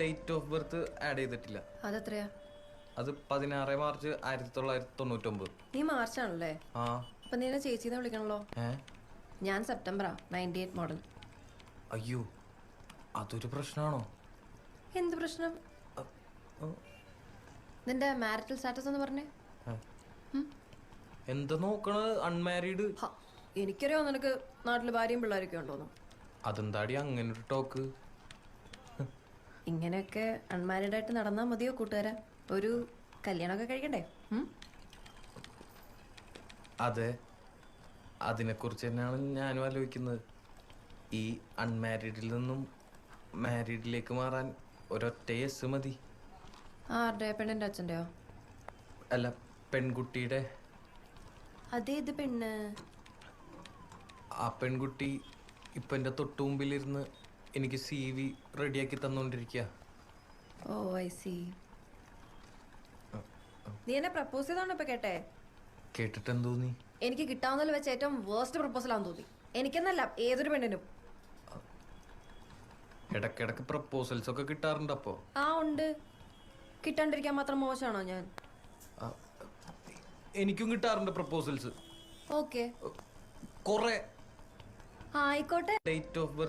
Date of birth add ചെയ്തിട്ടില്ല. അതെത്രയാ? അത് 16 March 1999. നീ മാർച്ചാണല്ലേ? ആ. അപ്പൊ നീ ചേച്ചിന്ന് വിളിക്കണല്ലോ. ഏ ഞാൻ സെപ്റ്റംബറാ, 98 മോഡൽ. അയ്യോ, അതൊരു പ്രശ്നമാണോ? എന്ത് പ്രശ്നം? നിന്റെ മാരിറ്റൽ സ്റ്റാറ്റസ് എന്ന് പറഞ്ഞേ. എന്താ നോക്കണത്? അൺമാരീഡ്. എനിക്കറിയോ നിനക്ക് നാട്ടില് ഭാര്യയും പിള്ളേരൊക്കെ ഉണ്ടോന്നു. അതെന്താടി അങ്ങനെ ഒരു ടോക്ക്? ഇങ്ങനെയൊക്കെ അൺമാരീഡ് ആയിട്ട് നടന്നാ മതിയോ കൂട്ടുകാരാ? ഒരു കല്യാണമൊക്കെ കഴിക്കണ്ടേ? അതെ, അതിനെക്കുറിച്ച് തന്നെയാണ് ഞാനും ആലോചിക്കുന്നത്. ഈ അൺമാരീഡിൽ നിന്നും മാരീഡിലേക്ക് മാറാൻ ഒരൊറ്റ യെസ് മതി. ആരുടെ? പെണ്ണിന്റെ അച്ഛൻ്റെയോ? അല്ല, പെൺകുട്ടിയുടെ. അതേത് പെണ്ണ്? ആ പെൺകുട്ടി ഇപ്പം എൻ്റെ തൊട്ടു മുമ്പിലിരുന്ന് എനിക്ക് CV റെഡിയാക്കി തന്നുകൊണ്ടിരിക്കുക. ഓ ഐ സി. നീ എന്നെ പ്രപ്പോസ് ചെയ്താണോ ഇപ്പൊ കേട്ടെ? കേട്ടിട്ടെന്ത് തോന്നി? എനിക്ക് കിട്ടാവുന്നതിൽ വെച്ച് ഏറ്റവും വേർസ്റ്റ് പ്രപ്പോസലാന്ന് തോന്നി. എനിക്കെന്നല്ല, ഏതൊരു പെണ്ണിനും. ഇടയ്ക്കിടയ്ക്ക് പ്രപ്പോസൽസ് ഒക്കെ കിട്ടാറുണ്ട്. അപ്പോ ആ ഉണ്ട്. കിട്ടാണ്ടിരിക്കാൻ മാത്രം മോശമാണോ ഞാൻ? എനിക്കും കിട്ടാറുണ്ട് പ്രപ്പോസൽസ്. ഓക്കെ, കുറെ. ആയിക്കോട്ടെ. Date of birth